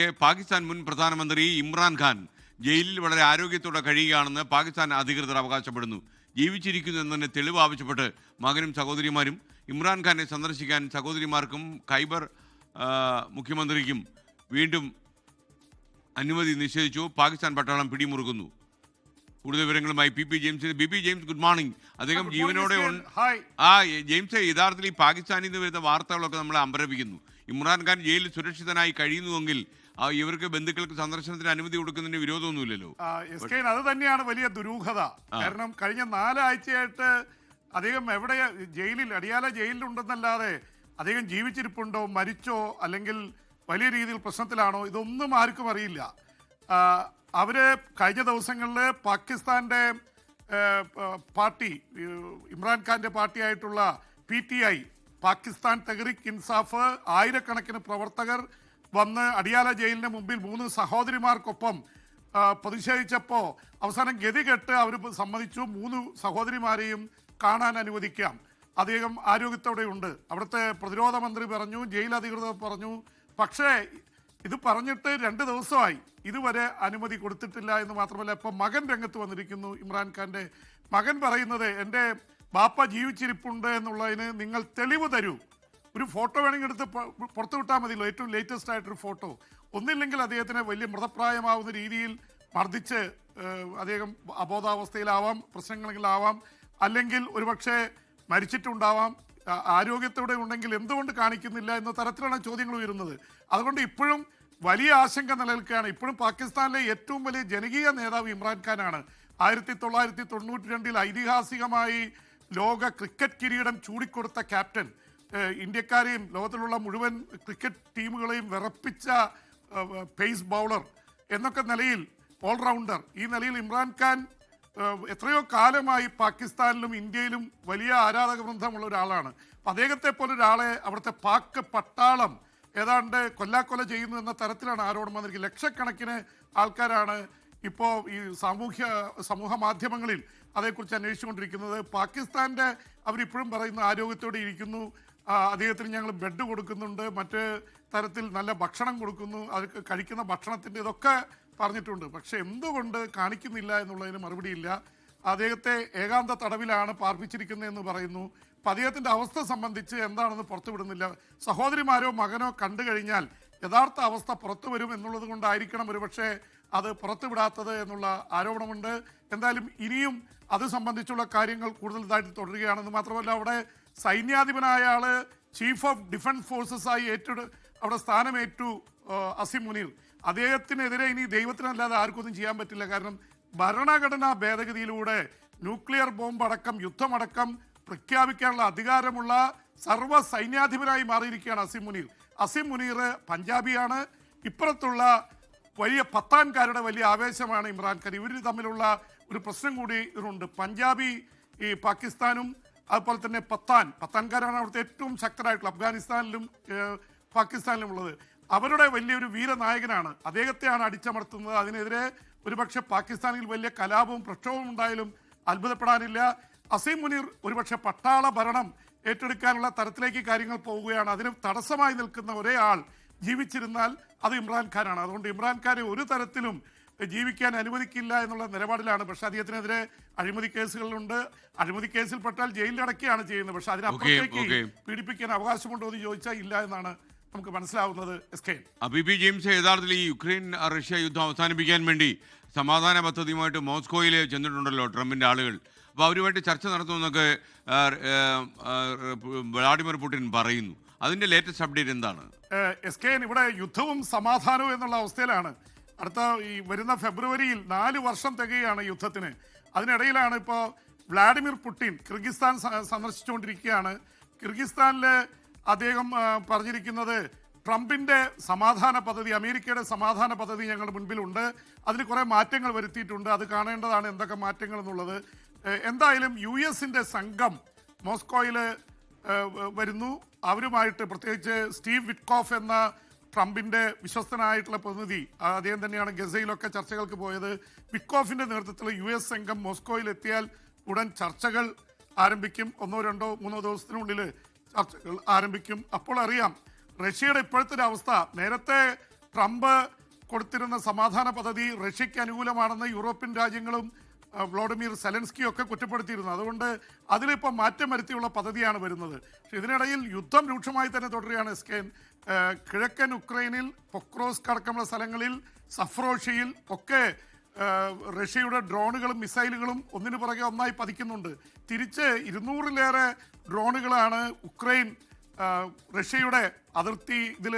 പാകിസ്ഥാൻ മുൻ പ്രധാനമന്ത്രി ഇമ്രാൻഖാൻ ജയിലിൽ വളരെ ആരോഗ്യത്തോടെ കഴിയുകയാണെന്ന് പാകിസ്ഥാൻ അധികൃതർ അവകാശപ്പെടുന്നു. ജീവിച്ചിരിക്കുന്നു എന്നതിന് തെളിവ് ആവശ്യപ്പെട്ട് മകനും സഹോദരിമാരും ഇമ്രാൻഖാനെ സന്ദർശിക്കാൻ സഹോദരിമാർക്കും ഖൈബർ മുഖ്യമന്ത്രിക്കും വീണ്ടും അനുമതി നിഷേധിച്ചു. പാകിസ്ഥാൻ പട്ടാളം പിടിമുറുക്കുന്നു. കൂടുതൽ വിവരങ്ങളുമായി P James. James, good morning. അദ്ദേഹം ജീവനോടെ ജെയിംസ്, യഥാർത്ഥത്തിൽ ഈ പാകിസ്ഥാനിൽ നിന്ന് വരുന്ന വാർത്തകളൊക്കെ നമ്മളെ അമ്പരപ്പിക്കുന്നു. ഇമ്രാൻഖാൻ ജയിലിൽ സുരക്ഷിതനായി കഴിയുന്നുവെങ്കിൽ ഇവർക്ക് ബന്ധുക്കൾക്ക് സന്ദർശനത്തിന് അനുമതി കൊടുക്കുന്നതിന് വിരോധമൊന്നുമില്ലല്ലോ. അത് തന്നെയാണ് വലിയ ദുരൂഹത. കാരണം കഴിഞ്ഞ 4 ആഴ്ചയായിട്ട് അദ്ദേഹം എവിടെ അടിയാല ജയിലിലുണ്ടെന്നല്ലാതെ അദ്ദേഹം ജീവിച്ചിരിപ്പുണ്ടോ, മരിച്ചോ, അല്ലെങ്കിൽ വലിയ രീതിയിൽ പ്രശ്നത്തിലാണോ, ഇതൊന്നും ആർക്കും അറിയില്ല. അവര് കഴിഞ്ഞ ദിവസങ്ങളിൽ പാകിസ്ഥാന്റെ പാർട്ടി, ഇമ്രാൻഖാന്റെ പാർട്ടിയായിട്ടുള്ള PTI, പാകിസ്ഥാൻ തെഹ്രീക്ക് ഇൻസാഫ്, ആയിരക്കണക്കിന് പ്രവർത്തകർ വന്ന് അടിയാല ജയിലിന് മുമ്പിൽ 3 സഹോദരിമാർക്കൊപ്പം പ്രതിഷേധിച്ചപ്പോൾ അവസാനം ഗതികെട്ട് അവർ സമ്മതിച്ചു 3 സഹോദരിമാരെയും കാണാൻ അനുവദിക്കാം. അദ്ദേഹം ആരോഗ്യത്തോടെ ഉണ്ട്. അവിടുത്തെ പ്രതിരോധ മന്ത്രി പറഞ്ഞു, ജയിൽ അധികൃതർ പറഞ്ഞു. പക്ഷേ ഇത് പറഞ്ഞിട്ട് 2 ദിവസമായി, ഇതുവരെ അനുമതി കൊടുത്തിട്ടില്ല. എന്ന് മാത്രമല്ല, ഇപ്പോൾ മകൻ രംഗത്ത് വന്നിരിക്കുന്നു. ഇമ്രാൻഖാന്റെ മകൻ പറയുന്നത്, എൻ്റെ ബാപ്പ ജീവിച്ചിരിപ്പുണ്ട് എന്നുള്ളതിന് നിങ്ങൾ തെളിവ് തരൂ. ഒരു ഫോട്ടോ വേണമെങ്കിൽ എടുത്ത് പുറത്തു വിട്ടാൽ മതിയല്ലോ, ഏറ്റവും ലേറ്റസ്റ്റ് ആയിട്ടൊരു ഫോട്ടോ. ഒന്നില്ലെങ്കിൽ അദ്ദേഹത്തിനെ വലിയ മൃതപ്രായമാവുന്ന രീതിയിൽ മർദ്ദിച്ച് അദ്ദേഹം അബോധാവസ്ഥയിലാവാം, പ്രശ്നങ്ങളിലാവാം, അല്ലെങ്കിൽ ഒരുപക്ഷെ മരിച്ചിട്ടുണ്ടാവാം. ആരോഗ്യത്തോടെ ഉണ്ടെങ്കിൽ എന്തുകൊണ്ട് കാണിക്കുന്നില്ല എന്ന തരത്തിലാണ് ചോദ്യങ്ങൾ ഉയരുന്നത്. അതുകൊണ്ട് ഇപ്പോഴും വലിയ ആശങ്ക നിലനിൽക്കുകയാണ്. ഇപ്പോഴും പാകിസ്ഥാനിലെ ഏറ്റവും വലിയ ജനകീയ നേതാവ് ഇമ്രാൻഖാനാണ്. 1992 ഐതിഹാസികമായി ലോക ക്രിക്കറ്റ് കിരീടം ചൂടിക്കൊടുത്ത ക്യാപ്റ്റൻ, ഇന്ത്യക്കാരെയും ലോകത്തിലുള്ള മുഴുവൻ ക്രിക്കറ്റ് ടീമുകളെയും വിറപ്പിച്ച പേസ് ബൗളർ എന്നൊക്കെ നിലയിൽ, ഓൾറൗണ്ടർ, ഈ നിലയിൽ ഇമ്രാൻഖാൻ എത്രയോ കാലമായി പാകിസ്ഥാനിലും ഇന്ത്യയിലും വലിയ ആരാധക വൃന്ദമുള്ള ഒരാളാണ്. അദ്ദേഹത്തെ പോലെ ഒരാളെ അവിടുത്തെ പാക് പട്ടാളം ഏതാണ്ട് കൊല്ലാക്കൊല ചെയ്യുന്നു എന്ന തരത്തിലാണ് ആരോപണം വന്നിരിക്കുന്നത്. ലക്ഷക്കണക്കിന് ആൾക്കാരാണ് ഇപ്പോൾ ഈ സമൂഹ മാധ്യമങ്ങളിൽ അതേക്കുറിച്ച് അന്വേഷിച്ചുകൊണ്ടിരിക്കുന്നത്. പാകിസ്ഥാൻ്റെ അവരിപ്പോഴും പറയുന്ന ആരോഗ്യത്തോടെ ഇരിക്കുന്നു, അദ്ദേഹത്തിന് ഞങ്ങൾ ബെഡ് കൊടുക്കുന്നുണ്ട്, മറ്റ് തരത്തിൽ നല്ല ഭക്ഷണം കൊടുക്കുന്നു, അത് കഴിക്കുന്ന ഭക്ഷണത്തിൻ്റെ ഇതൊക്കെ പറഞ്ഞിട്ടുണ്ട്. പക്ഷെ എന്തുകൊണ്ട് കാണിക്കുന്നില്ല എന്നുള്ളതിന് മറുപടിയില്ല. അദ്ദേഹത്തെ ഏകാന്ത തടവിലാണ് പാർപ്പിച്ചിരിക്കുന്നതെന്ന് പറയുന്നു. അപ്പം അദ്ദേഹത്തിൻ്റെ അവസ്ഥ സംബന്ധിച്ച് എന്താണെന്ന് പുറത്തുവിടുന്നില്ല. സഹോദരിമാരോ മകനോ കണ്ടു കഴിഞ്ഞാൽ യഥാർത്ഥ അവസ്ഥ പുറത്തു വരും എന്നുള്ളത് കൊണ്ടായിരിക്കണം ഒരുപക്ഷെ അത് പുറത്തുവിടാത്തത് എന്നുള്ള ആരോപണമുണ്ട്. എന്തായാലും ഇനിയും അത് സംബന്ധിച്ചുള്ള കാര്യങ്ങൾ കൂടുതലായിട്ട് തുടരുകയാണെന്ന് മാത്രമല്ല, അവിടെ സൈന്യാധിപനായ ആള് ചീഫ് ഓഫ് ഡിഫൻസ് ഫോഴ്സസായി അവിടെ സ്ഥാനമേറ്റു അസിം മുനീർ. അദ്ദേഹത്തിനെതിരെ ഇനി ദൈവത്തിനല്ലാതെ ആർക്കൊന്നും ചെയ്യാൻ പറ്റില്ല. കാരണം ഭരണഘടനാ ഭേദഗതിയിലൂടെ ന്യൂക്ലിയർ ബോംബ് അടക്കം, യുദ്ധമടക്കം പ്രഖ്യാപിക്കാനുള്ള അധികാരമുള്ള സർവ്വ സൈന്യാധിപനായി മാറിയിരിക്കുകയാണ് അസിം മുനീർ പഞ്ചാബിയാണ്. ഇപ്പുറത്തുള്ള വലിയ പത്താൻകാരുടെ വലിയ ആവേശമാണ് ഇമ്രാൻഖാൻ. ഇവർ തമ്മിലുള്ള ഒരു പ്രശ്നം കൂടി ഇതിനുണ്ട്. പഞ്ചാബി ഈ പാകിസ്ഥാനും അതുപോലെ തന്നെ പത്താൻകാരാണ് അവിടുത്തെ ഏറ്റവും ശക്തരായിട്ടുള്ള, അഫ്ഗാനിസ്ഥാനിലും പാകിസ്ഥാനിലും ഉള്ളത്. അവരുടെ വലിയൊരു വീരനായകനാണ്. അദ്ദേഹത്തെയാണ് അടിച്ചമർത്തുന്നത്. അതിനെതിരെ ഒരുപക്ഷെ പാകിസ്ഥാനിൽ വലിയ കലാപവും പ്രക്ഷോഭവും ഉണ്ടായാലും അത്ഭുതപ്പെടാനില്ല. അസീം മുനീർ ഒരുപക്ഷെ പട്ടാള ഭരണം ഏറ്റെടുക്കാനുള്ള തരത്തിലേക്ക് കാര്യങ്ങൾ പോവുകയാണ്. അതിന് തടസ്സമായി നിൽക്കുന്ന ഒരേ ആൾ ജീവിച്ചിരുന്നാൽ അത് ഇമ്രാൻഖാനാണ്. അതുകൊണ്ട് ഇമ്രാൻഖാനെ ഒരു തരത്തിലും ജീവിക്കാൻ അനുവദിക്കില്ല എന്നുള്ള നിലപാടിലാണ്. പക്ഷെ അദ്ദേഹത്തിനെതിരെ അഴിമതി കേസുകളുണ്ട്. അഴിമതി കേസിൽപ്പെട്ടാൽ ജയിലിലടക്കുകയാണ് ചെയ്യുന്നത്. പക്ഷെ അതിനപ്പുറത്തേക്ക് പീഡിപ്പിക്കാൻ അവകാശമുണ്ടോ എന്ന് ചോദിച്ചാൽ ഇല്ല എന്നാണ് നമുക്ക് മനസ്സിലാവുന്നത്. ജെയിംസ്, യഥാർത്ഥത്തിൽ ഈ യുക്രൈൻ റഷ്യ യുദ്ധം അവസാനിപ്പിക്കാൻ വേണ്ടി സമാധാന പദ്ധതിയുമായിട്ട് മോസ്കോയിൽ ചെന്നിട്ടുണ്ടല്ലോ ട്രംപിന്റെ ആളുകൾ. അപ്പോൾ അവരുമായിട്ട് ചർച്ച നടത്തുമെന്നൊക്കെ വ്ളാഡിമിർ പുടിൻ പറയുന്നു. അതിന്റെ ലേറ്റസ്റ്റ് അപ്ഡേറ്റ് എന്താണ്? ഇവിടെ യുദ്ധവും സമാധാനവും എന്നുള്ള അവസ്ഥയിലാണ്. അടുത്ത ഈ വരുന്ന ഫെബ്രുവരിയിൽ 4 വർഷം തികയാണ് യുദ്ധത്തിന്. അതിനിടയിലാണ് ഇപ്പോൾ വ്ളാഡിമിർ പുടിൻ കിർഗിസ്ഥാൻ സന്ദർശിച്ചുകൊണ്ടിരിക്കുകയാണ്. കിർഗിസ്ഥാനിൽ അദ്ദേഹം പറഞ്ഞിരിക്കുന്നത്, ട്രംപിൻ്റെ സമാധാന പദ്ധതി, അമേരിക്കയുടെ സമാധാന പദ്ധതി ഞങ്ങളുടെ മുൻപിലുണ്ട്, അതിന് കുറേ മാറ്റങ്ങൾ വരുത്തിയിട്ടുണ്ട്, അത് കാണേണ്ടതാണ് എന്തൊക്കെ മാറ്റങ്ങൾ എന്നുള്ളത്. എന്തായാലും US-ന്റെ സംഘം മോസ്കോയിൽ വരുന്നു. അവരുമായിട്ട് പ്രത്യേകിച്ച് സ്റ്റീവ് വിറ്റ്കോഫ് എന്ന ട്രംപിൻ്റെ വിശ്വസ്തനായിട്ടുള്ള പ്രതിനിധി, അദ്ദേഹം തന്നെയാണ് ഗസയിലൊക്കെ ചർച്ചകൾക്ക് പോയത്. വിറ്റ്കോഫിൻ്റെ നേതൃത്വത്തിലുള്ള US സംഘം മോസ്കോയിൽ എത്തിയാൽ ഉടൻ ചർച്ചകൾ ആരംഭിക്കും. 1, 2, 3 ദിവസത്തിനുള്ളിൽ ചർച്ചകൾ ആരംഭിക്കും. അപ്പോൾ അറിയാം റഷ്യയുടെ ഇപ്പോഴത്തെ ഒരു അവസ്ഥ. നേരത്തെ ട്രംപ് കൊടുത്തിരുന്ന സമാധാന പദ്ധതി റഷ്യയ്ക്ക് അനുകൂലമാണെന്ന് യൂറോപ്യൻ രാജ്യങ്ങളും വ്ളാഡിമിർ സെലൻസ്കിയും ഒക്കെ കുറ്റപ്പെടുത്തിയിരുന്നു. അതുകൊണ്ട് അതിലിപ്പോൾ മാറ്റം വരുത്തിയുള്ള പദ്ധതിയാണ് വരുന്നത്. പക്ഷെ ഇതിനിടയിൽ യുദ്ധം രൂക്ഷമായി തന്നെ തുടരുകയാണ്. കിഴക്കൻ ഉക്രൈനിൽ പൊക്രോസ്ക് അടക്കമുള്ള സ്ഥലങ്ങളിൽ സഫ്രോഷിയിൽ ഒക്കെ റഷ്യയുടെ ഡ്രോണുകളും മിസൈലുകളും ഒന്നിനു പുറകെ ഒന്നായി പതിക്കുന്നുണ്ട്. തിരിച്ച് 200-ലേറെ ഡ്രോണുകളാണ് ഉക്രൈൻ റഷ്യയുടെ അതിർത്തി ഇതിൽ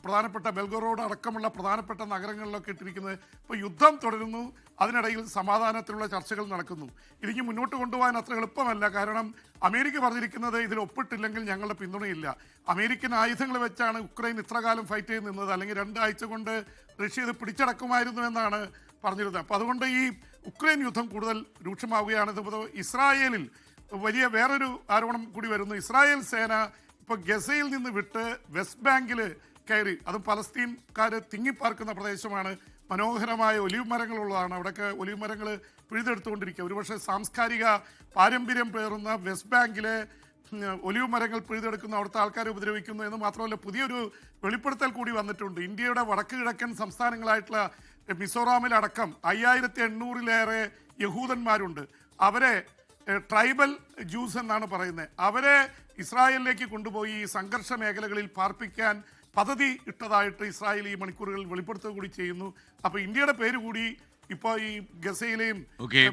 പ്രധാനപ്പെട്ട ബെൽഗോറോഡ് അടക്കമുള്ള പ്രധാനപ്പെട്ട നഗരങ്ങളിലൊക്കെ ഇട്ടിരിക്കുന്നത്. ഇപ്പോൾ യുദ്ധം തുടരുന്നു, അതിനിടയിൽ സമാധാനത്തിലുള്ള ചർച്ചകൾ നടക്കുന്നു. ഇതിന് മുന്നോട്ട് കൊണ്ടുപോകാൻ അത്ര എളുപ്പമല്ല. കാരണം അമേരിക്ക പറഞ്ഞിരിക്കുന്നത് ഇതിൽ ഒപ്പിട്ടില്ലെങ്കിൽ ഞങ്ങളുടെ പിന്തുണയില്ല. അമേരിക്കൻ ആയുധങ്ങൾ വെച്ചാണ് ഉക്രൈൻ ഇത്രകാലം ഫൈറ്റ് ചെയ്ത് നിന്നത്, അല്ലെങ്കിൽ 2 ആഴ്ച കൊണ്ട് റഷ്യ ഇത് പിടിച്ചടക്കുമായിരുന്നു എന്നാണ് പറഞ്ഞിരുന്നത്. അപ്പോൾ അതുകൊണ്ട് ഈ ഉക്രൈൻ യുദ്ധം കൂടുതൽ രൂക്ഷമാവുകയാണ്. ഇസ്രായേലിൽ വലിയ വേറൊരു ആരോപണം കൂടി വരുന്നു. ഇസ്രായേൽ സേന ഇപ്പോൾ ഗസയിൽ നിന്ന് വിട്ട് വെസ്റ്റ് ബാങ്കിൽ കയറി. അതും പലസ്തീൻകാർ തിങ്ങിപ്പാർക്കുന്ന പ്രദേശമാണ്. മനോഹരമായ ഒലിവ് മരങ്ങളുള്ളതാണ്. അവിടെയൊക്കെ ഒലിവ് മരങ്ങൾ പിഴുതെടുത്തുകൊണ്ടിരിക്കുക. ഒരുപക്ഷെ സാംസ്കാരിക പാരമ്പര്യം പേറുന്ന വെസ്റ്റ് ബാങ്കിലെ ഒലിവ് മരങ്ങൾ പിഴുതെടുക്കുന്ന അവിടുത്തെ ആൾക്കാരെ ഉപദ്രവിക്കുന്നു എന്ന് മാത്രമല്ല, പുതിയൊരു വെളിപ്പെടുത്തൽ കൂടി വന്നിട്ടുണ്ട്. ഇന്ത്യയുടെ വടക്ക് കിഴക്കൻ സംസ്ഥാനങ്ങളായിട്ടുള്ള മിസോറാമിലടക്കം 5800-ലേറെ യഹൂദന്മാരുണ്ട്. അവരെ ട്രൈബൽ ജ്യൂസ് എന്നാണ് പറയുന്നത്. അവരെ ഇസ്രായേലിലേക്ക് കൊണ്ടുപോയി ഈ സംഘർഷ മേഖലകളിൽ പാർപ്പിക്കാൻ പദ്ധതി ഇട്ടതായിട്ട് ഇസ്രായേൽ ഈ മണിക്കൂറുകളിൽ വെളിപ്പെടുത്തുക കൂടി ചെയ്യുന്നു. അപ്പോൾ ഇന്ത്യയുടെ പേര് കൂടി ഇപ്പോൾ ഈ ഗസയിലെയും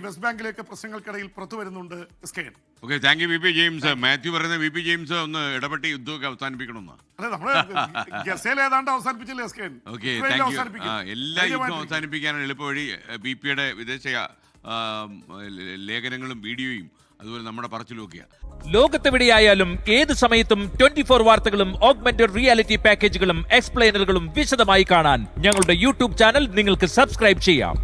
വെസ്റ്റ് ബാങ്കിലെയൊക്കെ പ്രശ്നങ്ങൾക്കിടയിൽ പുറത്തു വരുന്നുണ്ട്. Okay, thank you VP James. Mathew പറയുന്ന VP ജെയിംസ് ഒന്ന് ഇടപെട്ട് യുദ്ധമൊക്കെ അവസാനിപ്പിക്കണമെന്ന്. അതെ, നമ്മള് ഗസയിൽ ഏതാണ്ട് അവസാനിപ്പിച്ചില്ലേ? Okay, thank you. എല്ലാ യുദ്ധം അവസാനിപ്പിക്കാനാണ് എളുപ്പവഴി. VPയുടെ വിദേശ ലേഖനങ്ങളും വീഡിയോയും അതുപോലെ നമ്മുടെ പറച്ചിലുമൊക്കെയാണ്. ലോകത്തെവിടെയായാലും ഏത് സമയത്തും 24 വാർത്തകളും ഓഗ്മെന്റഡ് റിയാലിറ്റി പാക്കേജുകളും എക്സ്പ്ലെയിനറുകളും വിശദമായി കാണാൻ ഞങ്ങളുടെ യൂട്യൂബ് ചാനൽ നിങ്ങൾക്ക് സബ്സ്ക്രൈബ് ചെയ്യാം.